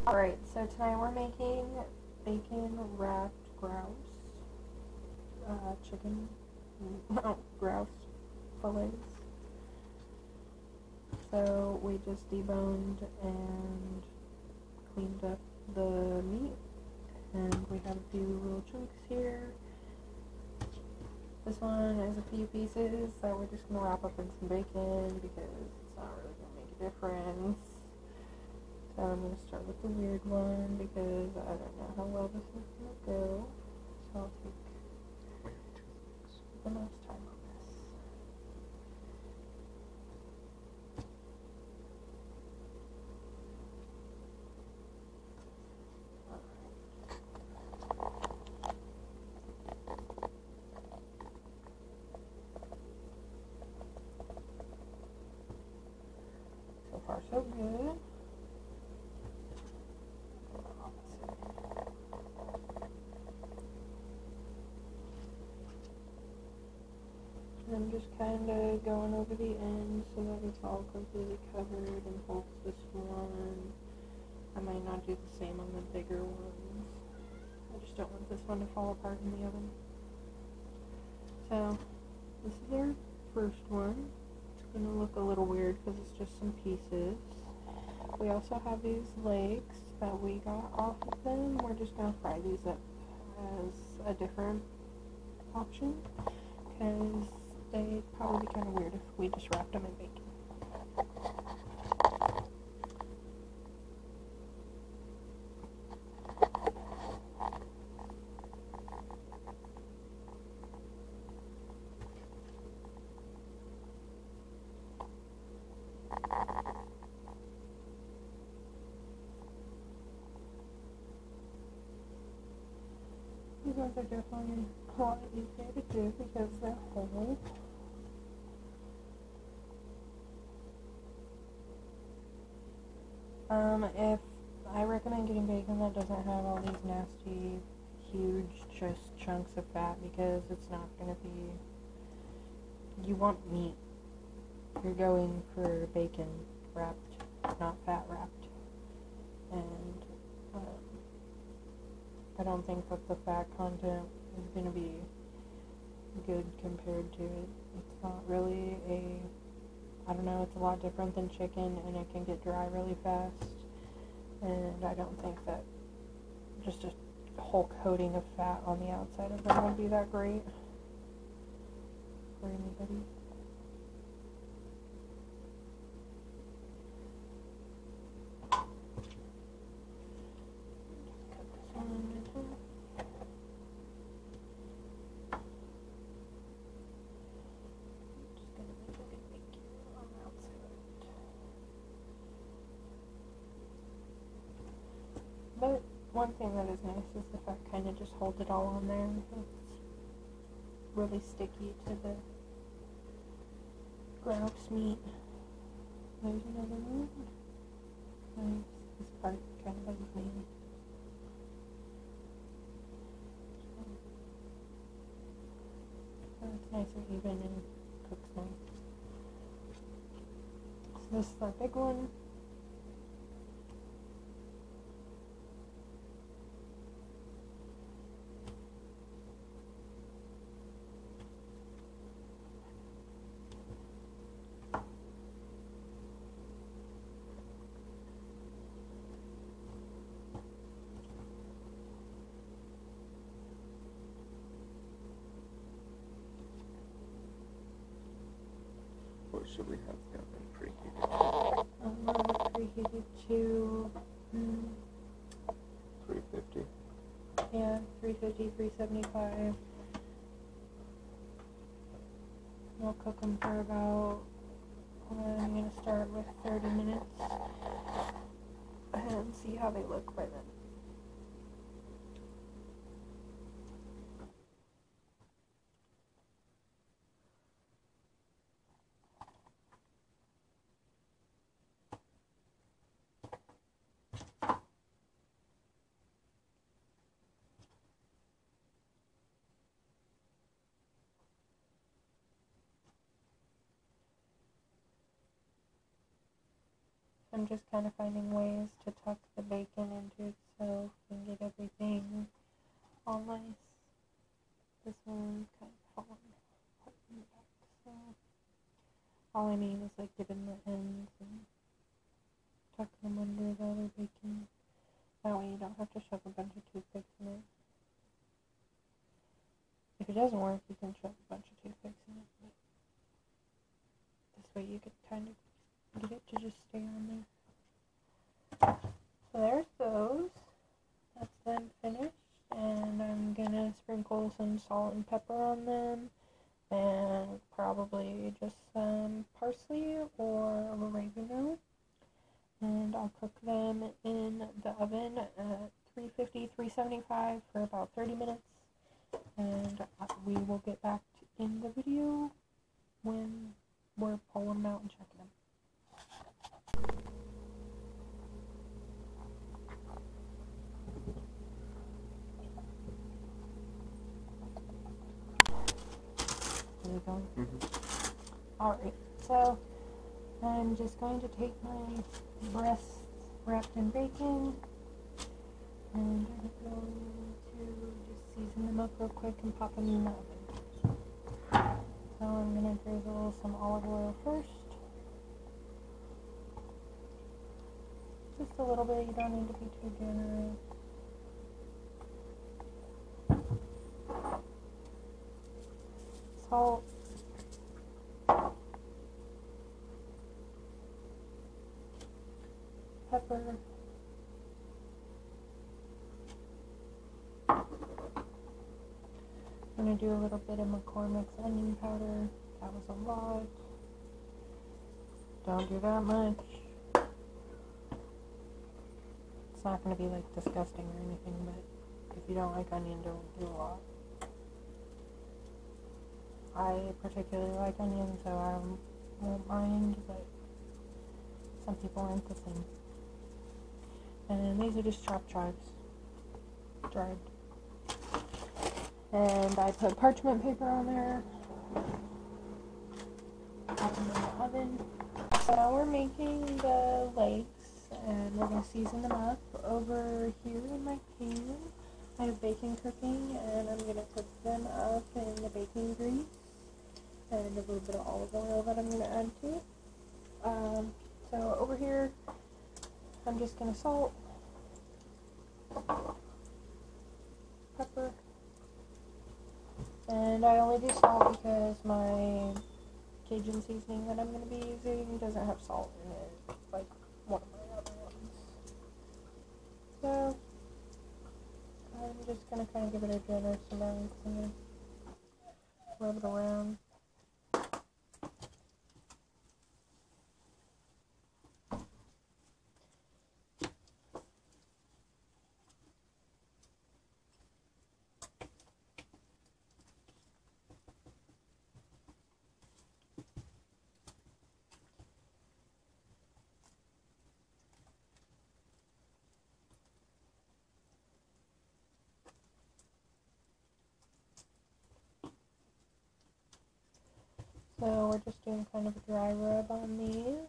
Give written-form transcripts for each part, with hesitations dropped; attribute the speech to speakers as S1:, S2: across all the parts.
S1: Alright, so tonight we're making bacon wrapped grouse, chicken, grouse fillets. So we just deboned and cleaned up the meat, and we have a few little chunks here. This one is a few pieces that we're just going to wrap up in some bacon because it's not really going to make a difference. So I'm going to start with the weird one because I don't know how well this is going to go. So I'll take the most time on this. So far so good. I'm just kind of going over the end so that it's all completely covered and holds this one. I might not do the same on the bigger ones. I just don't want this one to fall apart in the oven. So this is our first one. It's going to look a little weird because it's just some pieces. We also have these legs that we got off of them. We're just going to fry these up as a different option because they'd probably be kind of weird if we just wrapped them in bacon. These ones are definitely a lot easier to do because they're whole. If I recommend getting bacon that doesn't have all these nasty, huge, just chunks of fat because it's not going to be, you want meat. You're going for bacon wrapped, not fat wrapped. And I don't think that the fat content is going to be good compared to it. It's not really I don't know, it's a lot different than chicken and it can get dry really fast. And I don't think that just a whole coating of fat on the outside of them would be that great for anybody. But one thing that is nice is the fat kind of just holds it all on there. It's really sticky to the grouse meat. There's another one. Nice. This part kind of bugs me. So it's nice and even and cooks nice. So this is our big one.
S2: What should we have the oven preheated?
S1: Preheated to
S2: 350.
S1: Yeah, 350, 375. We'll cook them for about, I'm going to start with 30 minutes and see how they look by then. I'm just kind of finding ways to tuck the bacon into itself and get everything all nice. This one's kind of falling apart in the back, so all I mean is like get in the ends and tuck them under the other bacon. That way you don't have to shove a bunch of toothpicks in it. If it doesn't work, you can shove a bunch of toothpicks in it, but this way you could kind of get it to just stay on there. So there's those. That's them finished, and I'm gonna sprinkle some salt and pepper on them, and probably just some parsley or oregano, and I'll cook them in the oven at 350, 375 for about 30 minutes, and we will get back in the video when we're pulling them out and checking them. Are you going? Mm-hmm. Alright, so I'm just going to take my breasts wrapped in bacon, and I'm going to just season them up real quick and pop them in the oven. So I'm going to drizzle some olive oil first. Just a little bit, you don't need to be too generous. Salt. Pepper. I'm going to do a little bit of McCormick's onion powder. That was a lot. Don't do that much. It's not going to be like disgusting or anything, but if you don't like onion, don't do a lot. I particularly like onion, so I won't mind, but some people aren't the same. And these are just chopped chives, dried. And I put parchment paper on there. Pop them in the oven. So now we're making the legs, and we're going to season them up. Over here in my pan, I have bacon cooking, and I'm going to cook them up in the bacon grease and a little bit of olive oil that I'm going to add to it. So over here, I'm just going to salt, pepper, and I only do salt because my Cajun seasoning that I'm going to be using doesn't have salt in it, like one of my other ones. So I'm just going to kind of give it a generous amount and rub it around. So we're just doing kind of a dry rub on these.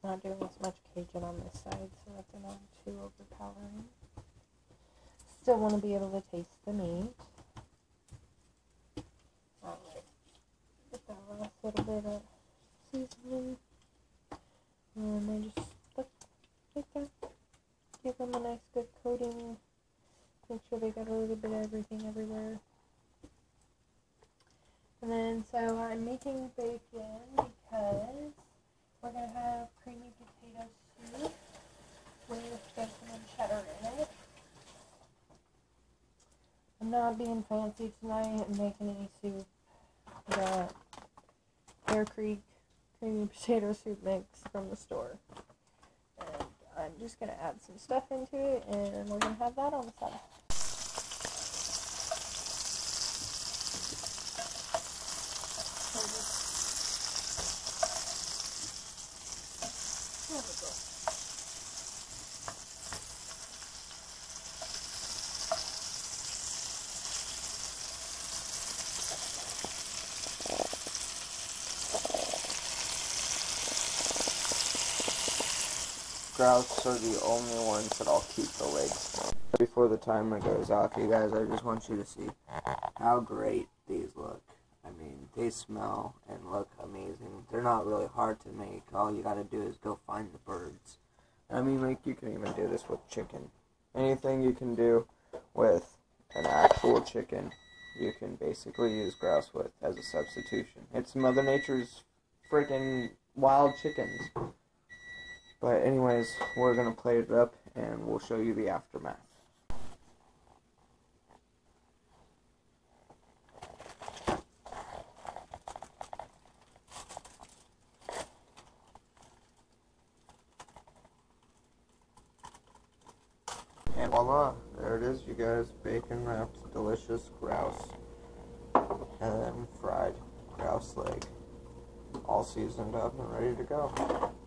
S1: Not doing as much Cajun on this side so that they're not too overpowering. Still want to be able to taste the meat. Alright, get that last little bit of seasoning, and then just like that. Give them a nice good coating. Make sure they got a little bit of everything everywhere. And then, so I'm making bacon because we're going to have creamy potato soup with bacon and cheddar in it. I'm not being fancy tonight and making any soup. The Bear Creek creamy potato soup mix from the store. And I'm just going to add some stuff into it, and we're going to have that on the side. There we go.
S2: grouse are the only ones that I'll keep the legs. Before the timer goes off, you guys, I just want you to see how great these look. I mean, they smell and look amazing. They're not really hard to make. All you gotta do is go find the birds. I mean, like, you can even do this with chicken. Anything you can do with an actual chicken, you can basically use grouse with as a substitution. It's Mother Nature's freaking wild chickens. But anyways, we're going to plate it up and we'll show you the aftermath. And voila, there it is, you guys. Bacon wrapped delicious grouse. And then fried grouse leg. All seasoned up and ready to go.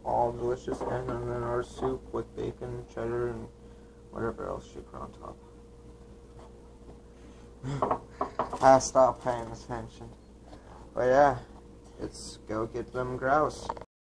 S2: All delicious. And then our soup with bacon, cheddar, and whatever else you put on top. I stopped paying attention. But yeah, let's go get them grouse.